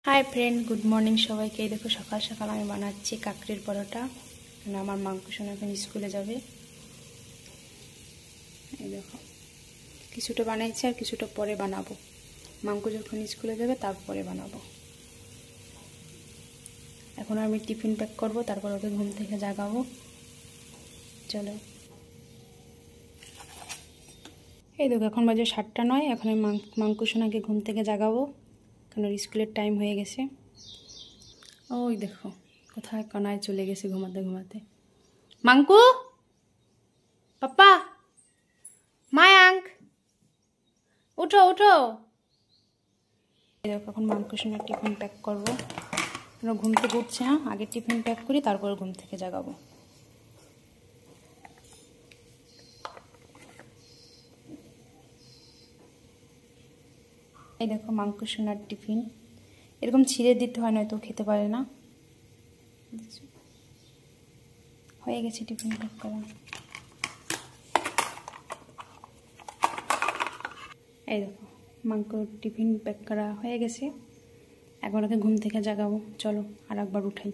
Hi friend good morning सबाई के देखो सकाल सकाल आमी बानाচ্ছি কাকড়ির পরোটা না আমার মাংকু সোনা এখন স্কুলে যাবে এই দেখো কিছুটা বানাইছি আর কিছুটা পরে বানাবো মাংকু যখন স্কুলে যাবে তারপরে বানাবো এখন আমি টিফিন প্যাক করব তারপর ওকে ঘুম থেকে জাগাবো চলো এই দেখো এখন বাজে 7:09 এখন আমি মাংকু সোনাকে ঘুম থেকে জাগাবো কারণ স্কুলের টাইম হয়ে গেছে ওই দেখো কোথায় কানায় চলে গেছে ঘুমাতে ঘুমাতে মাংকু পাপা মায়াঙ্ক উঠো উঠো এই দেখো এখন মাংকু সোনার টিফিন প্যাক করব আমরা ঘুম থেকে উঠছে হ্যাঁ আগে টিফিন প্যাক করি তারপর ঘুম থেকে জাগাবো এই দেখো মাংকু সোনার টিফিন এরকম ছিঁড়ে দিতে হয় নয়তো খেতে পারে না হয়ে গেছে টিফিন প্যাক করা এই দেখো মাংকুর টিফিন প্যাক করা হয়ে গেছে এখন ওকে ঘুম থেকে জাগাবো চলো আর একবার উঠাই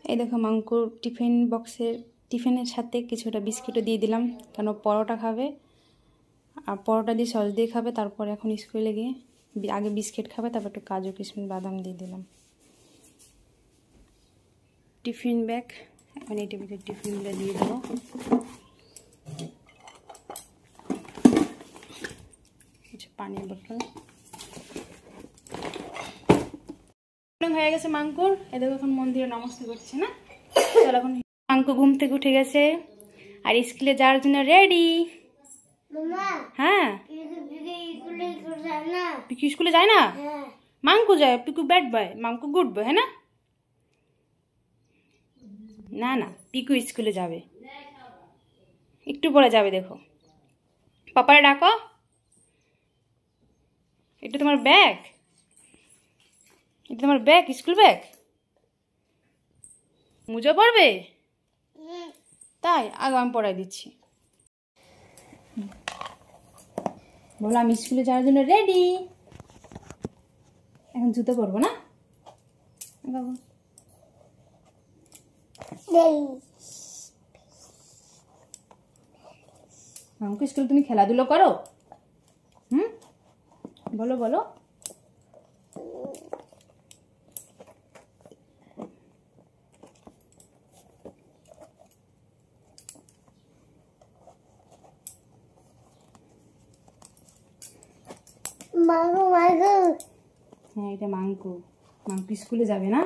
এই দেখো মাংকুর টিফিন বক্সের টিফিনের সাথে কিছুটা বিস্কিটও দিয়ে দিলাম কেন পরোটা খাবে আর পরোটা দিয়ে সস দিয়ে খাবে তারপর এখন স্কুলে গিয়ে আগে বিস্কিট খাবে তারপর একটু কাজু কিশমিশ বাদাম দিয়ে দিলাম টিফিন ব্যাগ এখন এই টেবিলের টিফিনগুলো দিয়ে দেবো পানির বোতল হয়ে গেছে মাংকুর এদের এখন মন্দিরে নমস্কার করছে না চলো এখন মাংকু ঘুম থেকে উঠে গেছে আর স্কুলে যাওয়ার জন্য রেডি হ্যাঁ পিকু স্কুলে যায় না মাংকু যায় Piku bad boy Manku good boy হ্যাঁ না না পিকু স্কুলে যাবে একটু পরে যাবে দেখো পাপারে ডাকো এটা তোমার ব্যাগ এটা তোমার ব্যাগ স্কুল ব্যাগ মুজো পড়বে তাই আগে আমি পড়াই দিচ্ছি বলো আমি স্কুলে যাওয়ার জন্য রেডি এখন জুতো পরবো না আমাকে স্কুলে তুমি খেলাধুলো করো বলো বলো হ্যাঁ এটা মাংকু মাংকু স্কুলে যাবে না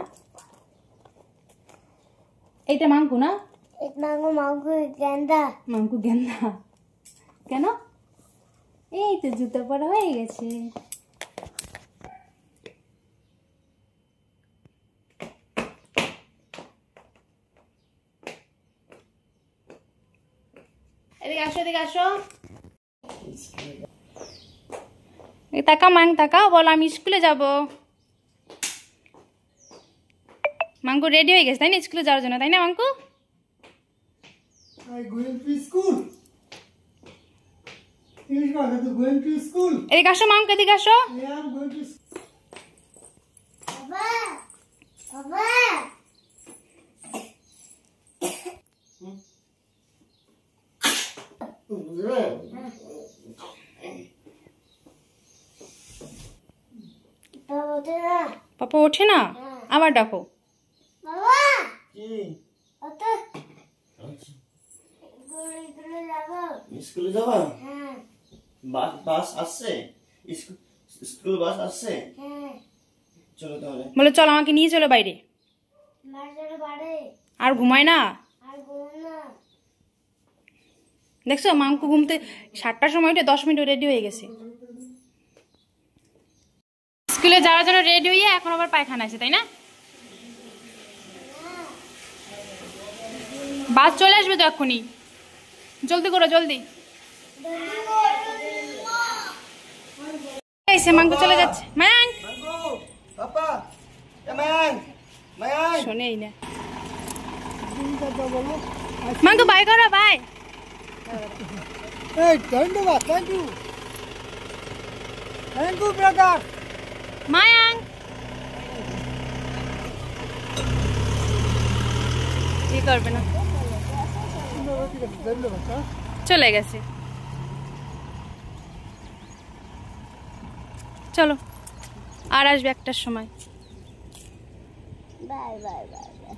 এইটা মাংকু না মাংকু গেন্দা কেন এই তো জুতো পরা হয়ে গেছে এদিকে আসো এদিকে আসো তাকা মাং তাকা বলো আমি স্কুলে যাব মাংকু রেডি হয়ে গেছে তাই না স্কুলে যাওয়ার জন্য তাই না মাংকু এদিকে আসো মাংকু এদিকে আসো পাপা ওঠে না আবার ডাকো স্কুলে যাবা বাস আসছে স্কুল বাস আসছে চলো তাহলে বলে চল আমাকে নিয়ে চলো বাইরে আর ঘুমায় না দেখছো মাংকু ঘুমতে 7টার সময় উঠে 10 মিনিট রেডি হয়ে গেছে স্কুলে যাওয়ার জন্য রেডি হয়ে এখন আবার পায়খানা আছে তাই না বাস চলে আসবে তো এখনই জলদি করো জলদি এসে মাংকু চলে যাচ্ছে মায়াঙ্ক পাপা মায়াঙ্ক শোনেই না মাংকু বাই করো বাই এই ধন্যবাদ থ্যাংক ইউ brother. Mayang. কি করবে না, চলে গেছে। চলো, আর আসবে একটার সময়। Bye bye bye bye.